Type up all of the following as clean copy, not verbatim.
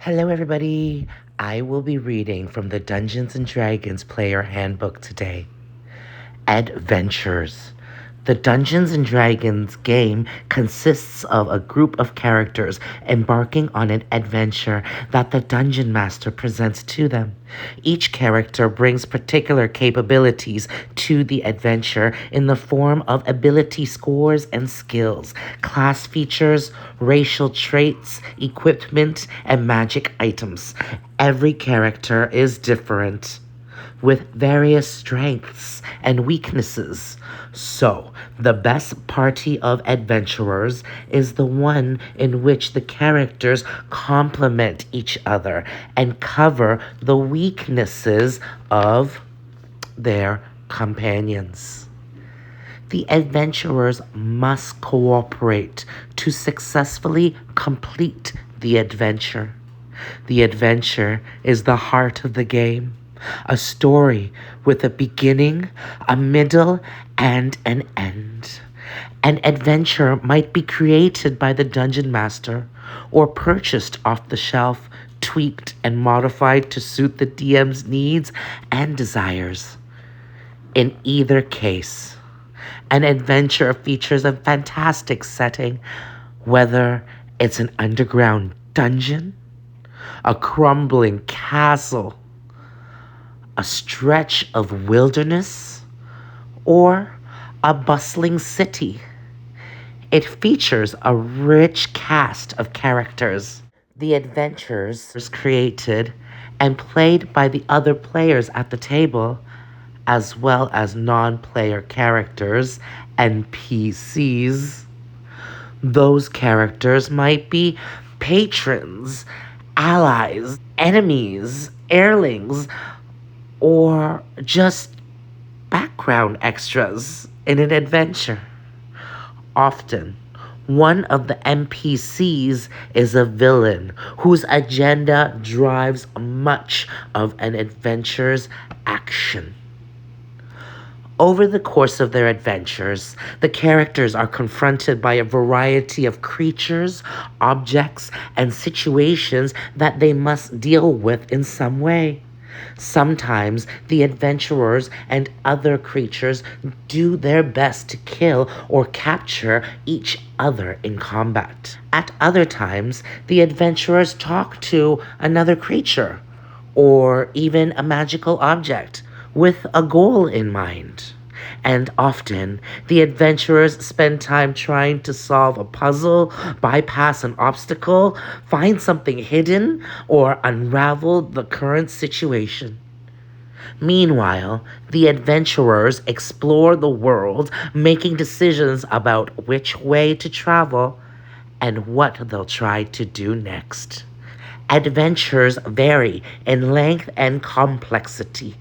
Hello, everybody. I will be reading from the Dungeons and Dragons Player Handbook today. Adventures. The Dungeons and Dragons game consists of a group of characters embarking on an adventure that the Dungeon Master presents to them. Each character brings particular capabilities to the adventure in the form of ability scores and skills, class features, racial traits, equipment, and magic items. Every character is different, with various strengths and weaknesses. So, the best party of adventurers is the one in which the characters complement each other and cover the weaknesses of their companions. The adventurers must cooperate to successfully complete the adventure. The adventure is the heart of the game, a story with a beginning, a middle, and an end. An adventure might be created by the dungeon master or purchased off the shelf, tweaked and modified to suit the DM's needs and desires. In either case, an adventure features a fantastic setting, whether it's an underground dungeon, a crumbling castle, a stretch of wilderness, or a bustling city. It features a rich cast of characters. The adventures created and played by the other players at the table, as well as non-player characters, NPCs. Those characters might be patrons, allies, enemies, airlings, or just background extras in an adventure. Often, one of the NPCs is a villain whose agenda drives much of an adventure's action. Over the course of their adventures, the characters are confronted by a variety of creatures, objects, and situations that they must deal with in some way. Sometimes the adventurers and other creatures do their best to kill or capture each other in combat. At other times, the adventurers talk to another creature or even a magical object with a goal in mind. And often, the adventurers spend time trying to solve a puzzle, bypass an obstacle, find something hidden, or unravel the current situation. Meanwhile, the adventurers explore the world, making decisions about which way to travel and what they'll try to do next. Adventures vary in length and complexity.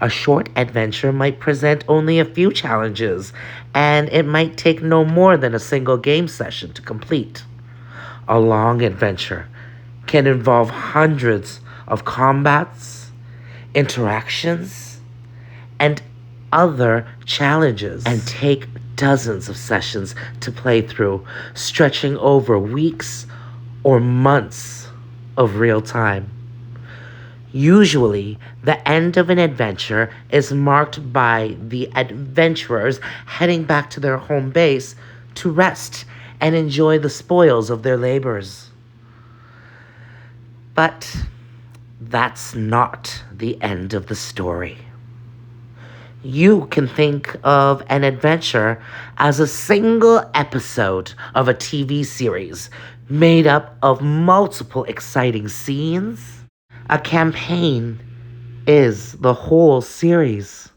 A short adventure might present only a few challenges, and it might take no more than a single game session to complete. A long adventure can involve hundreds of combats, interactions, and other challenges, and take dozens of sessions to play through, stretching over weeks or months of real time. Usually, the end of an adventure is marked by the adventurers heading back to their home base to rest and enjoy the spoils of their labors. But that's not the end of the story. You can think of an adventure as a single episode of a TV series made up of multiple exciting scenes. A campaign is the whole series,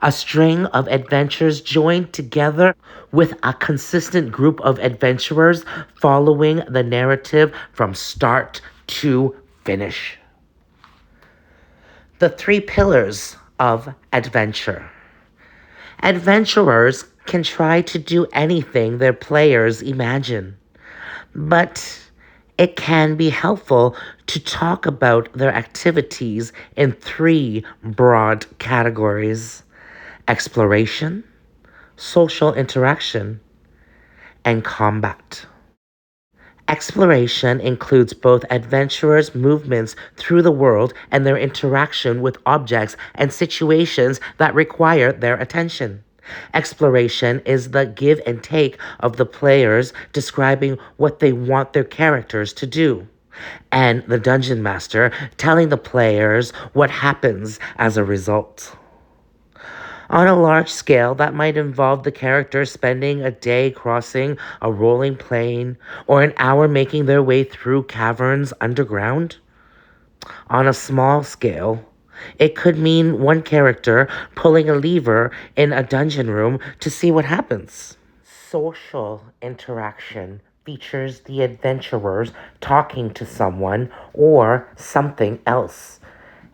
a string of adventures joined together with a consistent group of adventurers following the narrative from start to finish. The three pillars of adventure. Adventurers can try to do anything their players imagine, but it can be helpful to talk about their activities in three broad categories: exploration, social interaction, and combat. Exploration includes both adventurers' movements through the world and their interaction with objects and situations that require their attention. Exploration is the give and take of the players describing what they want their characters to do, and the dungeon master telling the players what happens as a result. On a large scale, that might involve the characters spending a day crossing a rolling plain or an hour making their way through caverns underground. On a small scale, it could mean one character pulling a lever in a dungeon room to see what happens. Social interaction features the adventurers talking to someone or something else.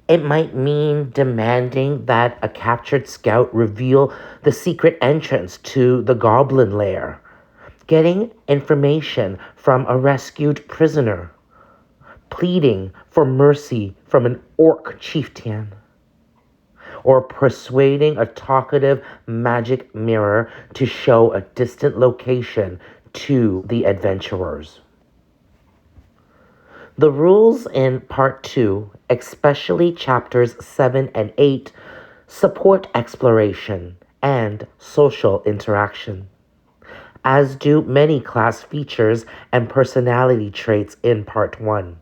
It might mean demanding that a captured scout reveal the secret entrance to the goblin lair, getting information from a rescued prisoner, pleading for mercy from an orc chieftain, or persuading a talkative magic mirror to show a distant location to the adventurers. The rules in Part 2, especially chapters 7 and 8, support exploration and social interaction, as do many class features and personality traits in Part 1.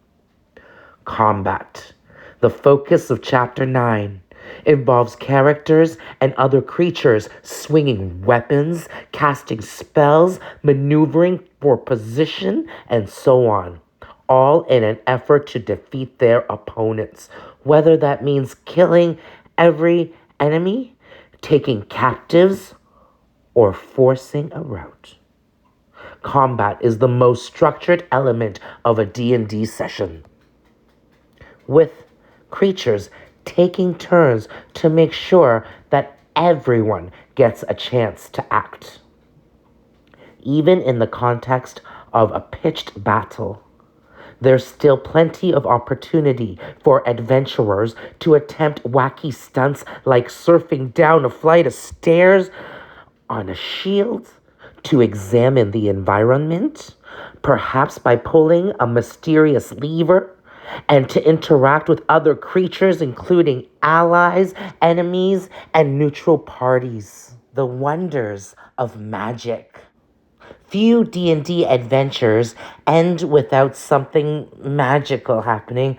Combat. The focus of Chapter 9 involves characters and other creatures swinging weapons, casting spells, maneuvering for position, and so on, all in an effort to defeat their opponents, whether that means killing every enemy, taking captives, or forcing a rout. Combat is the most structured element of a D&D session, with creatures taking turns to make sure that everyone gets a chance to act. Even in the context of a pitched battle, there's still plenty of opportunity for adventurers to attempt wacky stunts like surfing down a flight of stairs on a shield, to examine the environment, perhaps by pulling a mysterious lever, and to interact with other creatures, including allies, enemies, and neutral parties. The wonders of magic. Few D&D adventures end without something magical happening.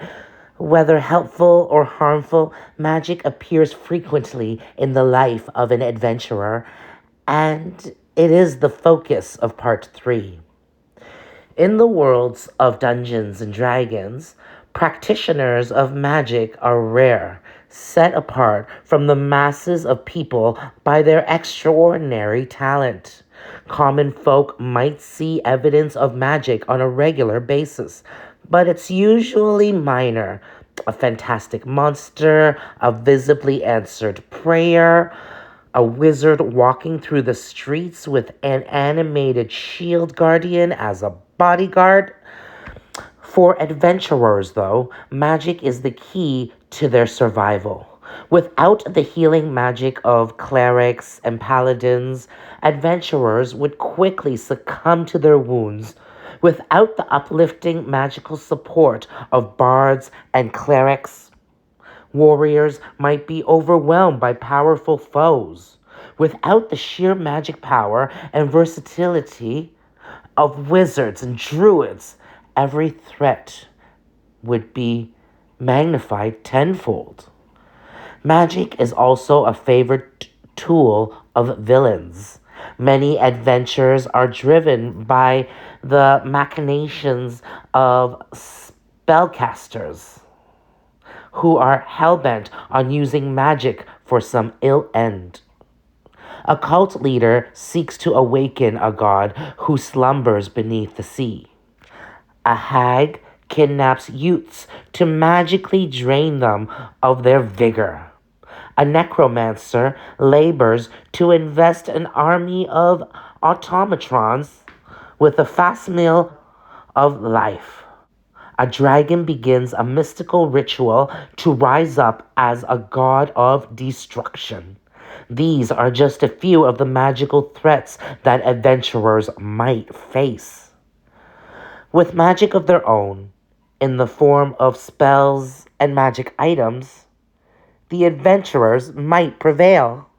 Whether helpful or harmful, magic appears frequently in the life of an adventurer, and it is the focus of Part 3. In the worlds of Dungeons and Dragons, practitioners of magic are rare, set apart from the masses of people by their extraordinary talent. Common folk might see evidence of magic on a regular basis, but it's usually minor. A fantastic monster, a visibly answered prayer, a wizard walking through the streets with an animated shield guardian as a bodyguard. For adventurers, though, magic is the key to their survival. Without the healing magic of clerics and paladins, adventurers would quickly succumb to their wounds. Without the uplifting magical support of bards and clerics, warriors might be overwhelmed by powerful foes. Without the sheer magic power and versatility of wizards and druids, every threat would be magnified tenfold. Magic is also a favorite tool of villains. Many adventures are driven by the machinations of spellcasters who are hellbent on using magic for some ill end. A cult leader seeks to awaken a god who slumbers beneath the sea. A hag kidnaps youths to magically drain them of their vigor. A necromancer labors to invest an army of automatrons with a facsimile of life. A dragon begins a mystical ritual to rise up as a god of destruction. These are just a few of the magical threats that adventurers might face. With magic of their own, in the form of spells and magic items, the adventurers might prevail.